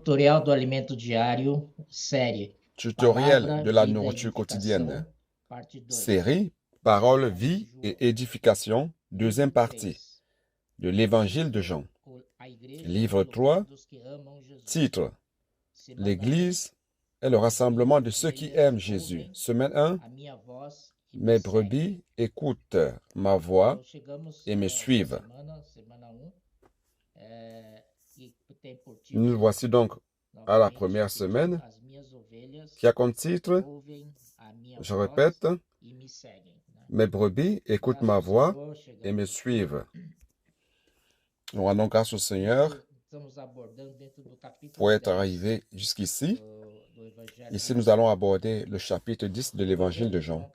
Tutorial do Alimento Diário, série Tutoriel Palavra, de la Vida, nourriture quotidienne. Edificação, parte 2. Série Paroles, vie et édification, deuxième partie. De l'Évangile de Jean. Livre 3, titre L'Église est le rassemblement de ceux qui aiment Jésus. Semaine 1, mes brebis écoutent ma voix et me suivent. Nous voici donc à la première semaine qui a comme titre, je répète, mes brebis écoutent ma voix et me suivent. Nous rendons grâce au Seigneur pour être arrivé jusqu'ici. Ici, nous allons aborder le chapitre 10 de l'Évangile de Jean.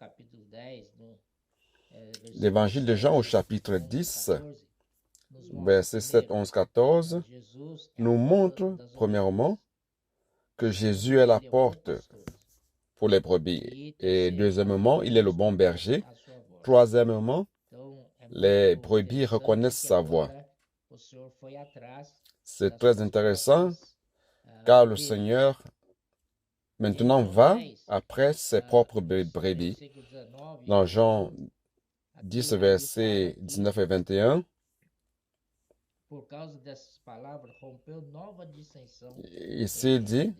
L'Évangile de Jean au chapitre 10, versets 7, 11, 14, nous montre, premièrement, que Jésus est la porte pour les brebis. Et deuxièmement, il est le bon berger. Troisièmement, les brebis reconnaissent sa voix. C'est très intéressant car le Seigneur maintenant va après ses propres brebis. Dans Jean 10, versets 19 et 21, ici il dit,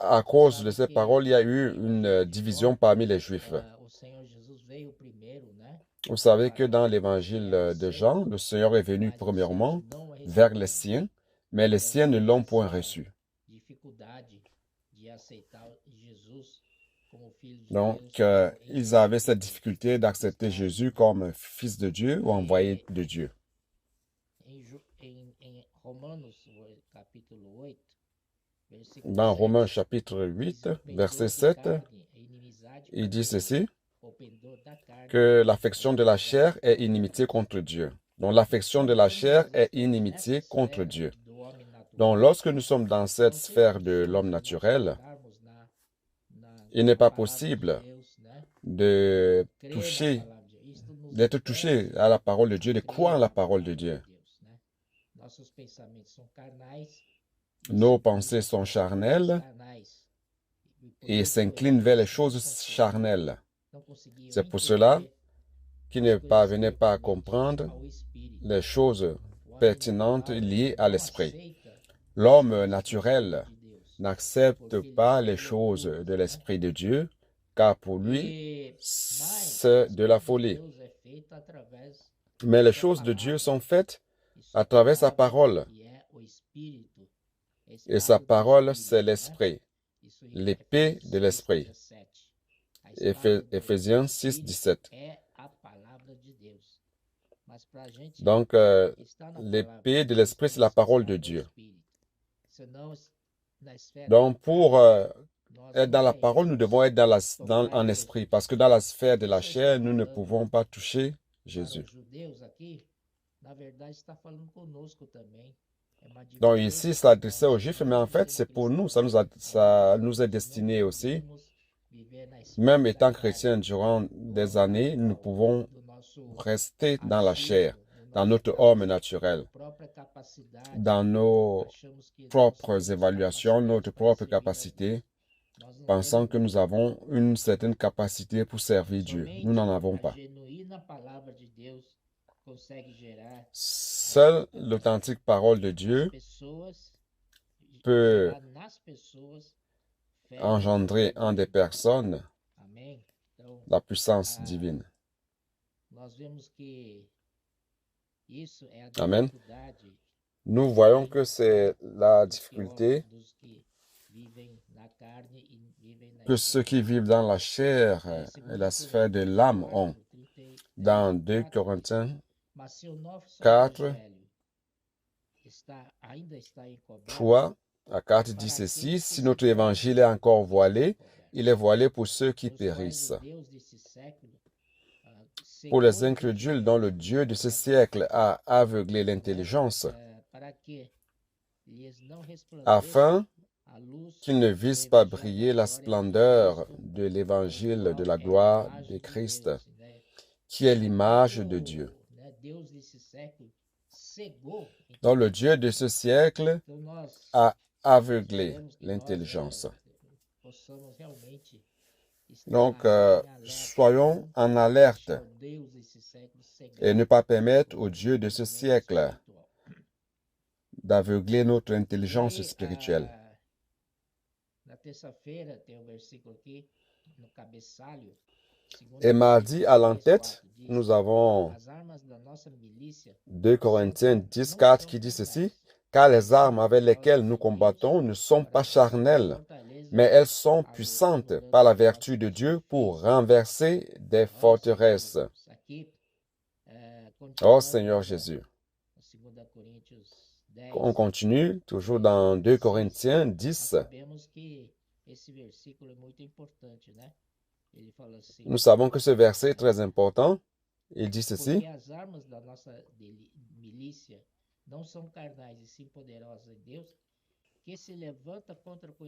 à cause de ces paroles, il y a eu une division parmi les Juifs. Vous savez que dans l'évangile de Jean, le Seigneur est venu premièrement vers les siens, mais les siens ne l'ont point reçu. Donc, ils avaient cette difficulté d'accepter Jésus comme fils de Dieu ou envoyé de Dieu. Dans Romains chapitre 8, verset 7, il dit ceci, que l'affection de la chair est inimitié contre Dieu. Donc l'affection de la chair est inimitié contre Dieu. Donc lorsque nous sommes dans cette sphère de l'homme naturel, il n'est pas possible d'être touché à la parole de Dieu, de croire en la parole de Dieu. Nos pensées sont charnelles et s'inclinent vers les choses charnelles. C'est pour cela qu'ils ne parvenaient pas à comprendre les choses pertinentes liées à l'esprit. L'homme naturel n'accepte pas les choses de l'Esprit de Dieu, car pour lui, c'est de la folie. Mais les choses de Dieu sont faites à travers sa parole. Et sa parole, c'est l'Esprit, l'épée de l'Esprit. Éphésiens 6, 17. Donc, l'épée de l'Esprit, c'est la parole de Dieu. Donc, pour être dans la parole, nous devons être en esprit, parce que dans la sphère de la chair, nous ne pouvons pas toucher Jésus. Donc ici, ça adressait aux Juifs, mais en fait, c'est pour nous, ça nous est destiné aussi. Même étant chrétiens durant des années, nous pouvons rester dans la chair, dans notre homme naturel, dans nos propres évaluations, notre propre capacité, pensant que nous avons une certaine capacité pour servir Dieu. Nous n'en avons pas. Seule l'authentique parole de Dieu peut engendrer en des personnes la puissance divine. Amen. Nous voyons que c'est la difficulté que ceux qui vivent dans la chair et la sphère de l'âme ont. Dans 2 Corinthiens 4, 3 à 4 dit ceci, si notre évangile est encore voilé, il est voilé pour ceux qui périssent. Pour les incrédules dont le Dieu de ce siècle a aveuglé l'intelligence, afin qu'ils ne vissent pas briller la splendeur de l'évangile de la gloire de Christ, qui est l'image de Dieu. Donc le Dieu de ce siècle a aveugler l'intelligence. Donc, soyons en alerte et ne pas permettre au Dieu de ce siècle d'aveugler notre intelligence spirituelle. Et mardi, à l'entête, nous avons 2 Corinthiens 10, 4 qui dit ceci: « Car les armes avec lesquelles nous combattons ne sont pas charnelles, mais elles sont puissantes par la vertu de Dieu pour renverser des forteresses. » Oh Seigneur Jésus. On continue, toujours dans 2 Corinthiens 10. Nous savons que ce verset est très important. Il dit ceci: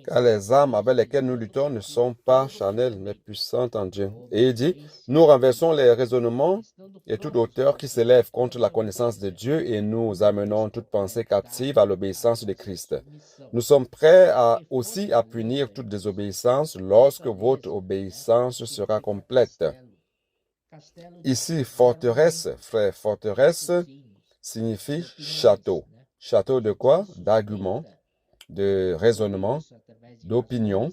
car les armes avec lesquelles nous luttons ne sont pas charnelles, mais puissantes en Dieu. Et il dit: nous renversons les raisonnements et toute hauteur qui s'élève contre la connaissance de Dieu et nous amenons toute pensée captive à l'obéissance de Christ. Nous sommes prêts aussi à punir toute désobéissance lorsque votre obéissance sera complète. Ici, forteresse, frère, forteresse signifie château. Château de quoi? D'arguments, de raisonnement, d'opinion.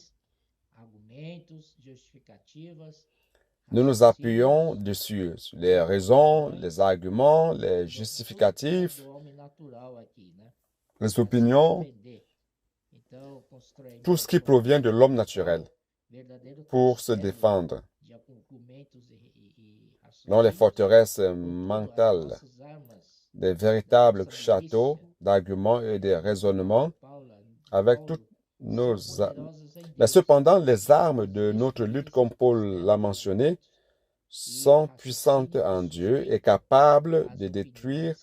Nous nous appuyons dessus, sur les raisons, les arguments, les justificatifs, les opinions, tout ce qui provient de l'homme naturel pour se défendre. Dans les forteresses mentales, des véritables châteaux d'arguments et de raisonnements avec toutes nos... Mais cependant, les armes de notre lutte, comme Paul l'a mentionné, sont puissantes en Dieu et capables de détruire,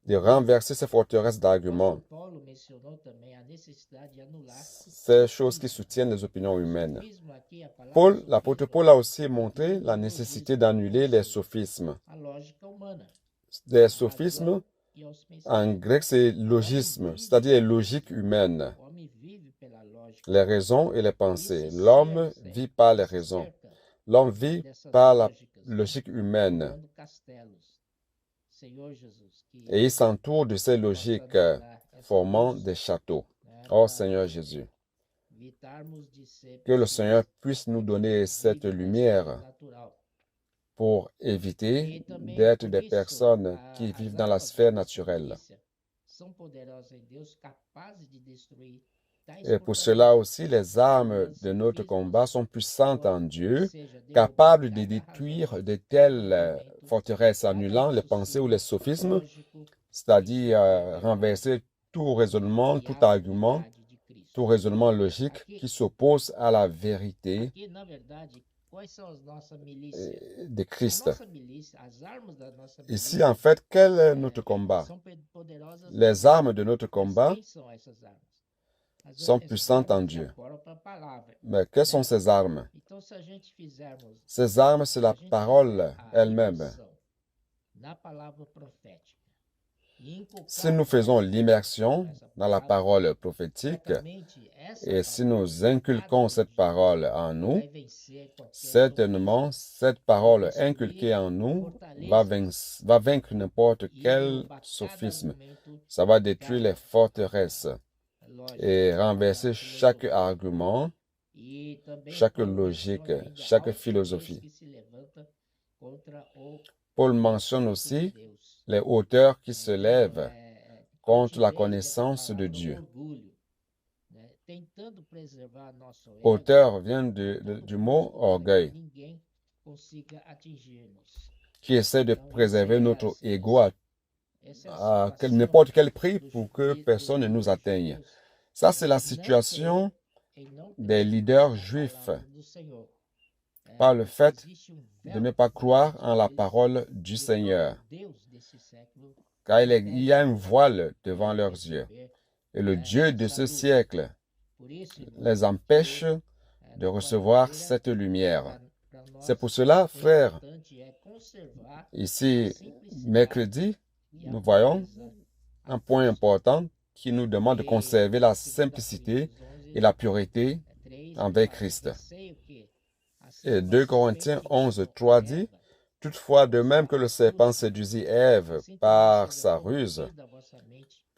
de renverser ces forteresses d'arguments. Ces choses qui soutiennent les opinions humaines. L'apôtre Paul a aussi montré la nécessité d'annuler les sophismes. Les sophismes, en grec, c'est logisme, c'est-à-dire les logiques humaines, les raisons et les pensées. L'homme vit par les raisons. L'homme vit par la logique humaine. Et il s'entoure de ces logiques formant des châteaux. Oh Seigneur Jésus, que le Seigneur puisse nous donner cette lumière pour éviter d'être des personnes qui vivent dans la sphère naturelle. Et pour cela aussi, les armes de notre combat sont puissantes en Dieu, capables de détruire de telles forteresses, annulant les pensées ou les sophismes, c'est-à-dire renverser tout raisonnement, tout argument, tout raisonnement logique qui s'oppose à la vérité de Christ. Ici, en fait, quel est notre combat? Les armes de notre combat sont puissantes en Dieu. Mais quelles sont ces armes? Ces armes, c'est la parole elle-même. Si nous faisons l'immersion dans la parole prophétique et si nous inculquons cette parole en nous, certainement cette parole inculquée en nous va vaincre n'importe quel sophisme. Ça va détruire les forteresses et renverser chaque argument, chaque logique, chaque philosophie. Paul mentionne aussi les hauteurs qui se lèvent contre la connaissance de Dieu. Hauteur vient du mot orgueil, qui essaie de préserver notre ego à n'importe quel prix pour que personne ne nous atteigne. Ça, c'est la situation des leaders juifs par le fait de ne pas croire en la parole du Seigneur, car il y a un voile devant leurs yeux. Et le Dieu de ce siècle les empêche de recevoir cette lumière. C'est pour cela, frères, ici, mercredi, nous voyons un point important qui nous demande de conserver la simplicité et la pureté envers Christ. Et 2 Corinthiens 11, 3 dit, « Toutefois, de même que le serpent séduisit Ève par sa ruse,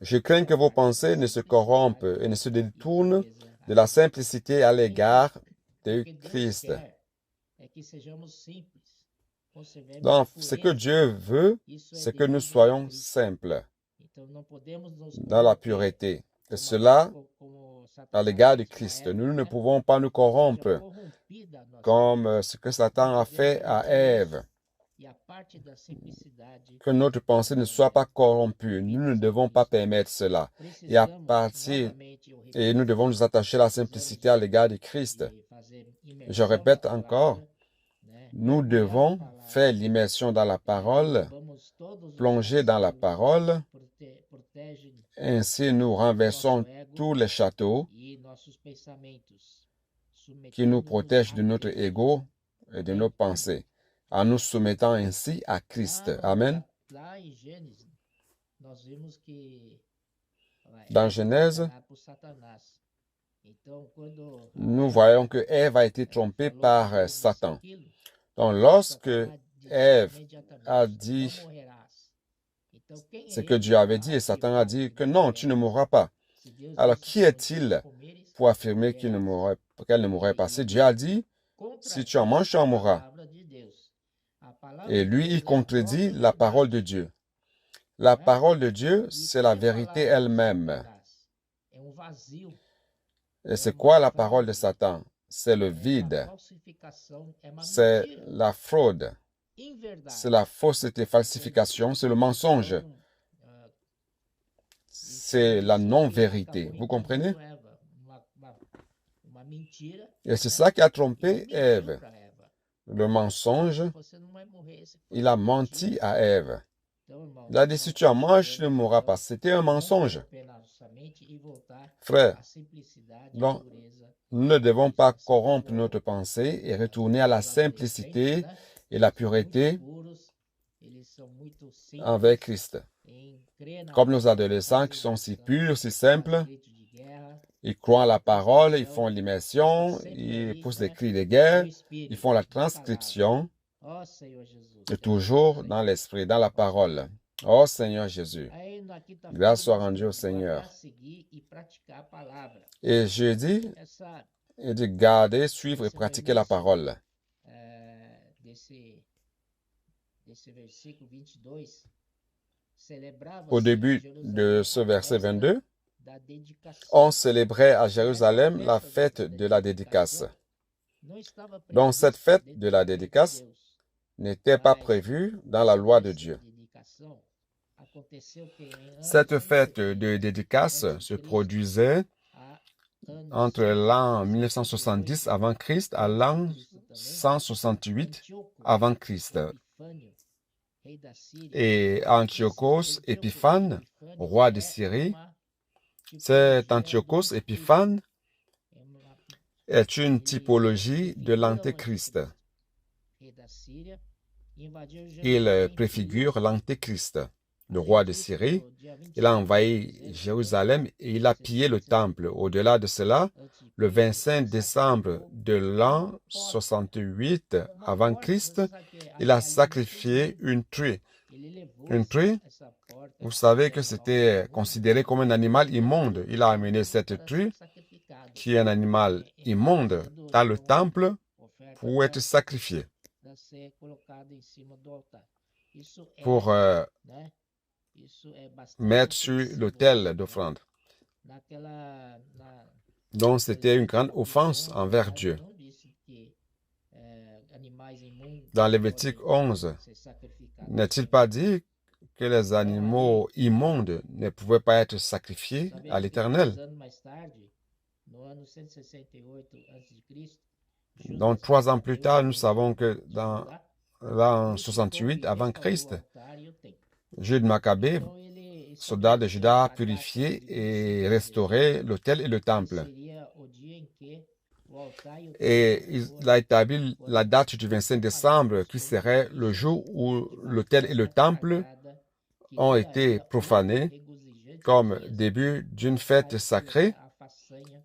je crains que vos pensées ne se corrompent et ne se détournent de la simplicité à l'égard de Christ. » Donc, ce que Dieu veut, c'est que nous soyons simples dans la pureté. Et cela, à l'égard de Christ. Nous ne pouvons pas nous corrompre comme ce que Satan a fait à Ève. Que notre pensée ne soit pas corrompue. Nous ne devons pas permettre cela. Et nous devons nous attacher à la simplicité à l'égard de Christ. Je répète encore, nous devons faire l'immersion dans la parole, plonger dans la parole. Ainsi, nous renversons tous les châteaux qui nous protègent de notre ego et de nos pensées, en nous soumettant ainsi à Christ. Amen. Dans Genèse, nous voyons que Ève a été trompée par Satan. Donc, lorsque Ève a dit ce que Dieu avait dit, et Satan a dit que non, tu ne mourras pas. Alors, qui est-il pour affirmer qu'elle ne mourrait pas? Si Dieu a dit, si tu en manges, tu en mourras. Et lui, il contredit la parole de Dieu. La parole de Dieu, c'est la vérité elle-même. Et c'est quoi la parole de Satan? C'est le vide. C'est la fraude. C'est la fausseté, falsification, c'est le mensonge. C'est la non-vérité. Vous comprenez? Et c'est ça qui a trompé Ève. Le mensonge, il a menti à Ève. Il a dit, si tu en manges, tu ne mourras pas. C'était un mensonge. Frère, donc, nous ne devons pas corrompre notre pensée et retourner à la simplicité et la pureté envers Christ. Comme nos adolescents qui sont si purs, si simples, ils croient à la parole, ils font l'immersion, ils poussent des cris de guerre, ils font la transcription, et toujours dans l'esprit, dans la parole. Oh Seigneur Jésus, grâce soit rendue au Seigneur. Et je dis, il dit garder, suivre et pratiquer la parole. Au début de ce verset 22, on célébrait à Jérusalem la fête de la dédicace. Donc cette fête de la dédicace n'était pas prévue dans la loi de Dieu. Cette fête de dédicace se produisait entre l'an 1970 avant Christ à l'an 168 avant Christ. Et Antiochos Épiphane, roi de Syrie, cet Antiochos Épiphane est une typologie de l'Antéchrist. Il préfigure l'Antéchrist, le roi de Syrie. Il a envahi Jérusalem et il a pillé le temple. Au-delà de cela, le 25 décembre de l'an 68 avant Christ, il a sacrifié une truie. Une truie, vous savez que c'était considéré comme un animal immonde. Il a amené cette truie, qui est un animal immonde, dans le temple pour être sacrifié, pour mettre sur l'autel d'offrande. Donc, c'était une grande offense envers Dieu. Dans Lévitique 11, n'est-il pas dit que les animaux immondes ne pouvaient pas être sacrifiés à l'Éternel? Donc, 3 ans plus tard, nous savons que dans l'an 68 avant Christ, Jude Maccabée, soldat de Juda, a purifié et restauré l'autel et le temple. Et il a établi la date du 25 décembre qui serait le jour où l'autel et le temple ont été profanés comme début d'une fête sacrée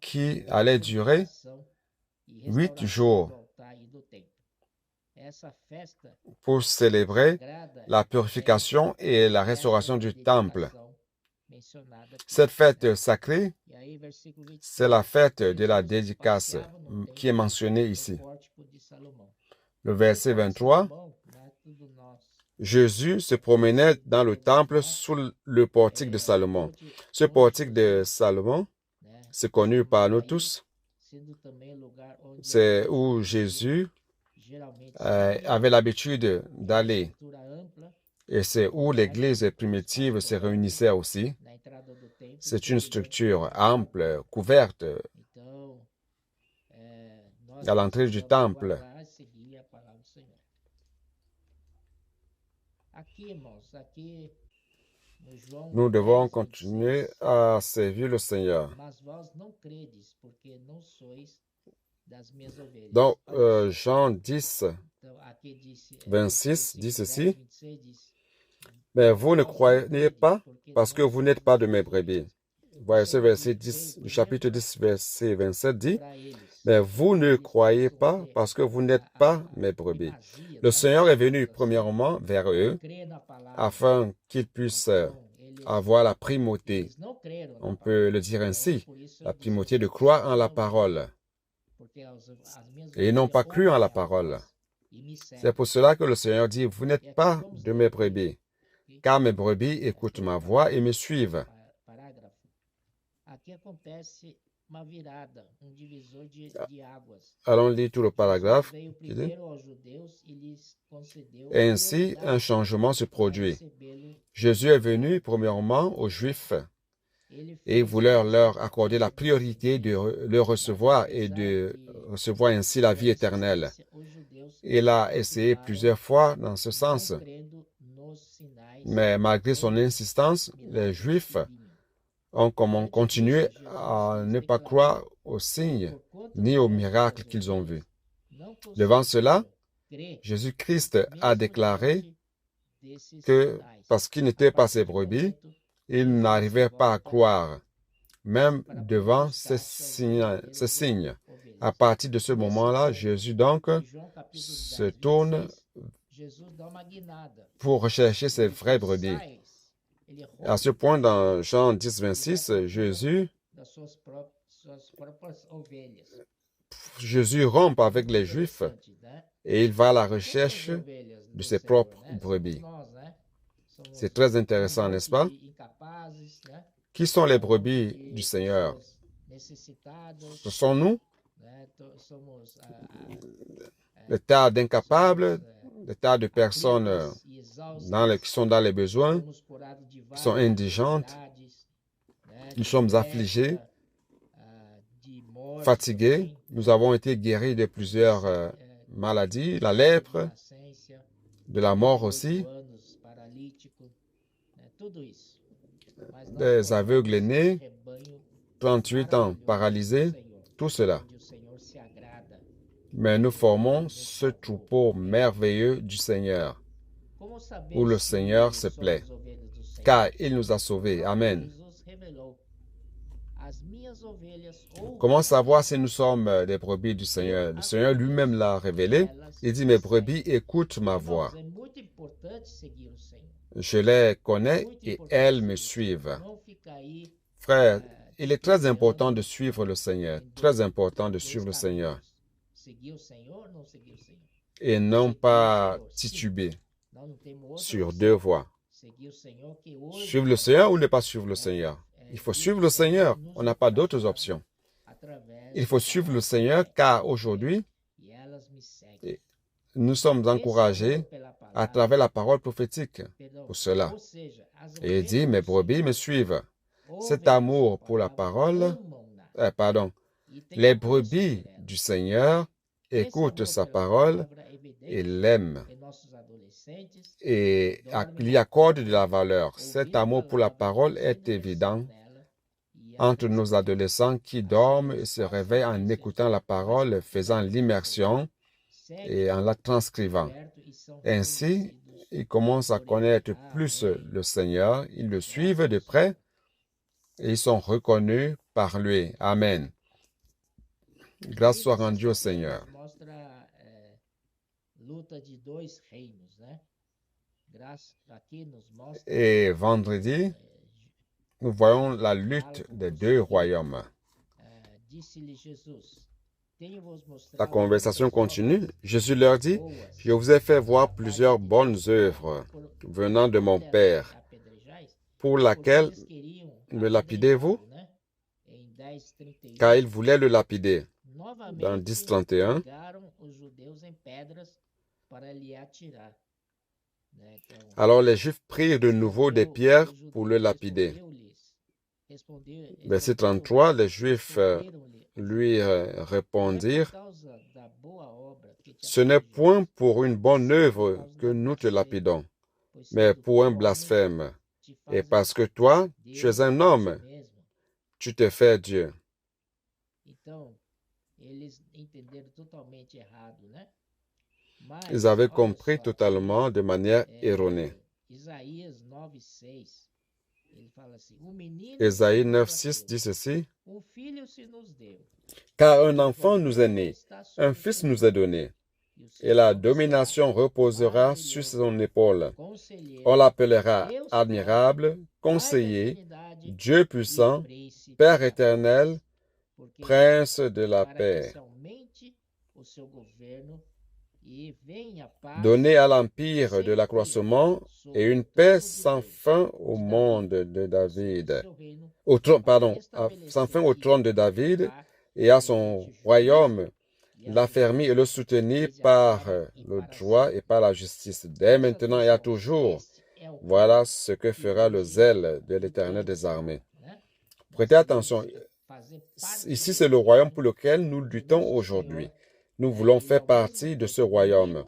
qui allait durer 8 jours pour célébrer la purification et la restauration du temple. Cette fête sacrée, c'est la fête de la dédicace qui est mentionnée ici. Le verset 23, Jésus se promenait dans le temple sous le portique de Salomon. Ce portique de Salomon, c'est connu par nous tous. C'est où Jésus avait l'habitude d'aller. Et c'est où l'Église primitive se réunissait aussi. C'est une structure ample, couverte à l'entrée du temple. Nous devons continuer à servir le Seigneur. Donc, Jean 10, 26 dit ceci. Mais vous ne croyez pas parce que vous n'êtes pas de mes brebis. Voyez ce verset 10, du chapitre 10, verset 27 dit, mais vous ne croyez pas parce que vous n'êtes pas mes brebis. Le Seigneur est venu premièrement vers eux afin qu'ils puissent avoir la primauté. On peut le dire ainsi, la primauté de croire en la parole. Et ils n'ont pas cru en la parole. C'est pour cela que le Seigneur dit, vous n'êtes pas de mes brebis, car mes brebis écoutent ma voix et me suivent. Allons lire tout le paragraphe. Ainsi, un changement se produit. Jésus est venu premièrement aux Juifs et voulait leur accorder la priorité de le recevoir et de recevoir ainsi la vie éternelle. Il a essayé plusieurs fois dans ce sens. Mais malgré son insistance, les Juifs ont continué à ne pas croire aux signes ni aux miracles qu'ils ont vus. Devant cela, Jésus-Christ a déclaré que parce qu'il n'était pas ses brebis, il n'arrivait pas à croire, même devant ces signes. À partir de ce moment-là, Jésus donc se tourne pour rechercher ses vraies brebis. À ce point, dans Jean 10, 26, Jésus rompt avec les Juifs et il va à la recherche de ses propres brebis. C'est très intéressant, n'est-ce pas? Qui sont les brebis du Seigneur? Ce sont nous, le tas d'incapables, le tas de personnes qui sont dans les besoins, qui sont indigentes. Nous sommes affligés, fatigués. Nous avons été guéris de plusieurs maladies, la lèpre, de la mort aussi, des aveugles nés, 38 ans paralysés, tout cela. Mais nous formons ce troupeau merveilleux du Seigneur, où le Seigneur se plaît, car il nous a sauvés. Amen. Comment savoir si nous sommes des brebis du Seigneur? Le Seigneur lui-même l'a révélé. Il dit, mes brebis écoutent ma voix. Je les connais et elles me suivent. Frère, il est très important de suivre le Seigneur. Très important de suivre le Seigneur. Et non pas tituber sur deux voies. Suivre le Seigneur ou ne pas suivre le Seigneur? Il faut suivre le Seigneur. On n'a pas d'autres options. Il faut suivre le Seigneur car aujourd'hui, nous sommes encouragés à travers la parole prophétique pour cela. Et il dit, mes brebis me suivent. Cet amour pour la parole, les brebis du Seigneur écoutent sa parole et l'aiment et lui accordent de la valeur. Cet amour pour la parole est évident entre nos adolescents qui dorment et se réveillent en écoutant la parole, faisant l'immersion et en la transcrivant. Ainsi, ils commencent à connaître plus le Seigneur, ils le suivent de près et ils sont reconnus par lui. Amen. Grâce soit rendue au Seigneur. Et vendredi, nous voyons la lutte des deux royaumes. La conversation continue. Jésus leur dit, « Je vous ai fait voir plusieurs bonnes œuvres venant de mon Père, pour laquelle me lapidez-vous? » Car il voulait le lapider. Dans 10:31, alors les Juifs prirent de nouveau des pierres pour le lapider. Verset 33, les Juifs lui répondirent, « Ce n'est point pour une bonne œuvre que nous te lapidons, mais pour un blasphème. Et parce que toi, tu es un homme, tu te fais Dieu. » Ils avaient compris totalement de manière erronée. Ésaïe 9:6 dit ceci, « Car un enfant nous est né, un fils nous est donné, et la domination reposera sur son épaule. On l'appellera admirable, conseiller, Dieu puissant, Père éternel, Prince de la paix. Donner à l'empire de l'accroissement et une paix sans fin au monde de David. Sans fin au trône de David et à son royaume, l'affermir et le soutenir par le droit et par la justice, dès maintenant et à toujours. Voilà ce que fera le zèle de l'Éternel des armées. Prêtez attention, ici c'est le royaume pour lequel nous luttons aujourd'hui. Nous voulons faire partie de ce royaume.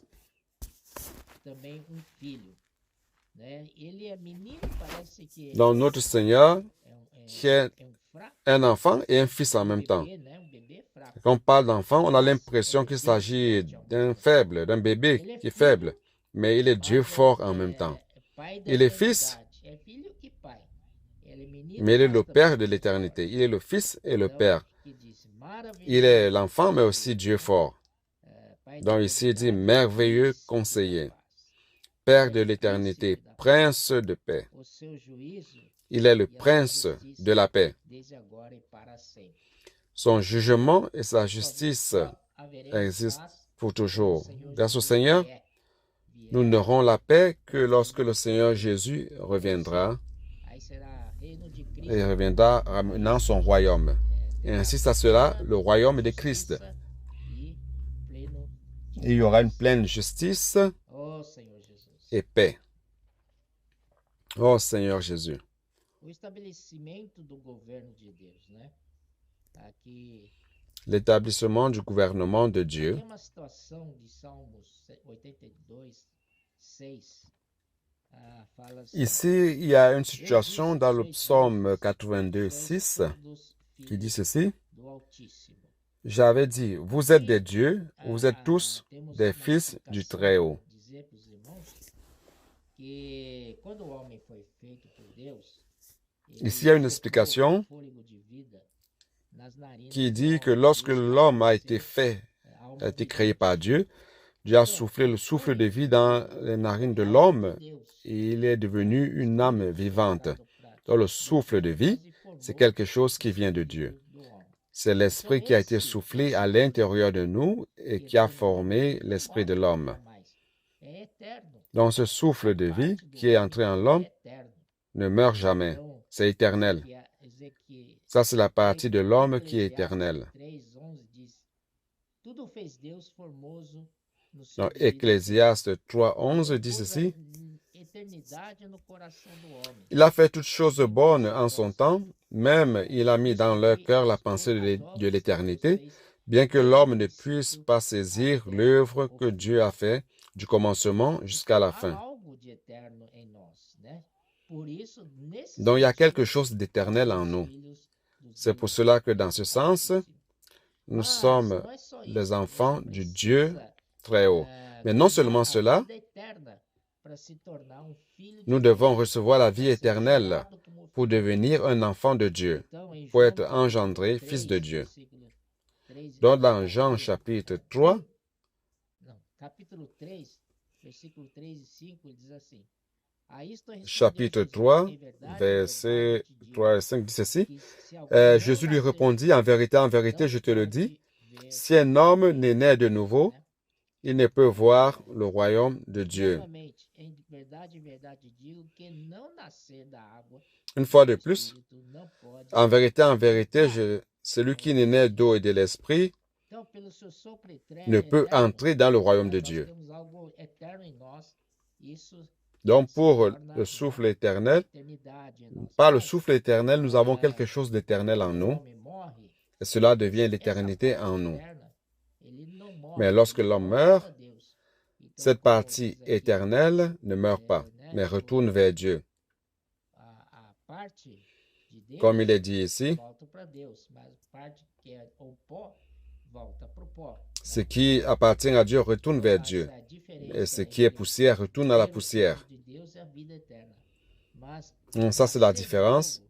Dans notre Seigneur, qui est un enfant et un fils en même temps. Quand on parle d'enfant, on a l'impression qu'il s'agit d'un faible, d'un bébé qui est faible, mais il est Dieu fort en même temps. Il est fils, mais il est le Père de l'éternité. Il est le Fils et le Père. Il est l'enfant, mais aussi Dieu fort. Donc ici, il dit merveilleux conseiller, Père de l'éternité, Prince de paix. Il est le Prince de la paix. Son jugement et sa justice existent pour toujours. Grâce au Seigneur, nous n'aurons la paix que lorsque le Seigneur Jésus reviendra. Et reviendra ramenant son royaume. Et ainsi, ça sera le royaume de Christ. Il y aura une pleine justice et paix. Oh Seigneur Jésus. L'établissement du gouvernement de Dieu. Ici, il y a une situation dans le psaume 82:6 qui dit ceci. J'avais dit, vous êtes des dieux, vous êtes tous des fils du Très-Haut. Ici, il y a une explication qui dit que lorsque l'homme a été créé par Dieu, Dieu a soufflé le souffle de vie dans les narines de l'homme et il est devenu une âme vivante. Donc le souffle de vie, c'est quelque chose qui vient de Dieu. C'est l'esprit qui a été soufflé à l'intérieur de nous et qui a formé l'esprit de l'homme. Donc ce souffle de vie qui est entré en l'homme ne meurt jamais. C'est éternel. Ça, c'est la partie de l'homme qui est éternelle. Dans Ecclésiaste 3:11 dit ceci. Il a fait toutes choses bonnes en son temps, même il a mis dans leur cœur la pensée de l'éternité, bien que l'homme ne puisse pas saisir l'œuvre que Dieu a fait du commencement jusqu'à la fin. Donc il y a quelque chose d'éternel en nous. C'est pour cela que dans ce sens, nous sommes les enfants du Dieu Très-Haut. Mais non seulement cela, Nous devons recevoir la vie éternelle pour devenir un enfant de Dieu, pour être engendré fils de Dieu. Donc dans Jean chapitre 3, chapitre 3, versets 3 et 5 dit ceci. Jésus lui répondit, en vérité, je te le dis, si un homme n'est né de nouveau, il ne peut voir le royaume de Dieu. Une fois de plus, en vérité, celui qui n'est né d'eau et de l'esprit ne peut entrer dans le royaume de Dieu. Donc pour le souffle éternel, par le souffle éternel, nous avons quelque chose d'éternel en nous, et cela devient l'éternité en nous. Mais lorsque l'homme meurt, cette partie éternelle ne meurt pas, mais retourne vers Dieu. Comme il est dit ici, ce qui appartient à Dieu retourne vers Dieu, et ce qui est poussière retourne à la poussière. Donc ça, c'est la différence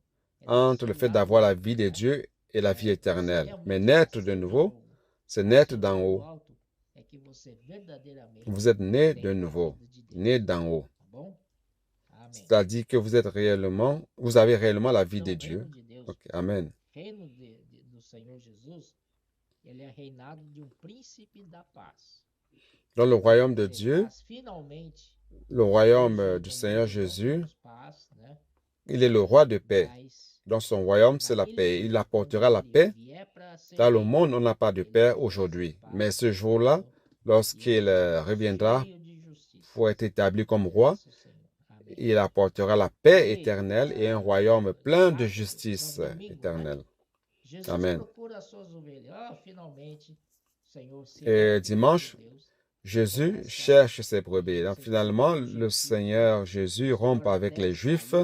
entre le fait d'avoir la vie de Dieu et la vie éternelle. Mais naître de nouveau, c'est naître d'en haut. Vous êtes né de nouveau, né d'en haut. C'est-à-dire que vous avez réellement la vie de Dieu. Okay, amen. Dans le royaume de Dieu, le royaume du Seigneur Jésus, il est le roi de paix. Dans son royaume, c'est la paix. Il apportera la paix. Dans le monde, on n'a pas de paix aujourd'hui. Mais ce jour-là, lorsqu'il reviendra pour être établi comme roi, il apportera la paix éternelle et un royaume plein de justice éternelle. Amen. Et dimanche, Jésus cherche ses brebis. Donc, finalement, le Seigneur Jésus rompt avec les Juifs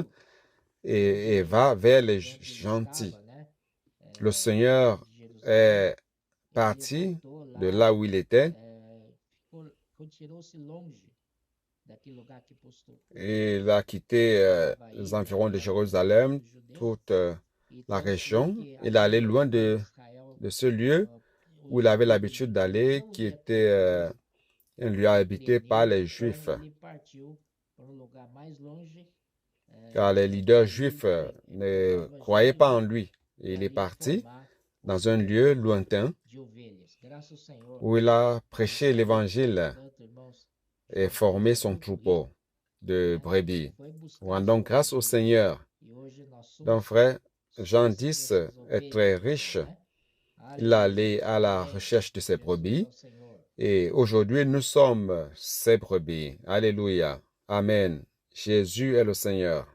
et va vers les gentils. Le Seigneur est parti de là où il était. Il a quitté les environs de Jérusalem, toute la région. Il est allé loin de ce lieu où il avait l'habitude d'aller, qui était un lieu habité par les Juifs. Car les leaders juifs ne croyaient pas en lui. Et il est parti dans un lieu lointain où il a prêché l'Évangile et formé son troupeau de brebis. Rendons grâce au Seigneur. Donc, frère, Jean 10 est très riche. Il est allé à la recherche de ses brebis. Et aujourd'hui, nous sommes ses brebis. Alléluia. Amen. Jésus est le Seigneur.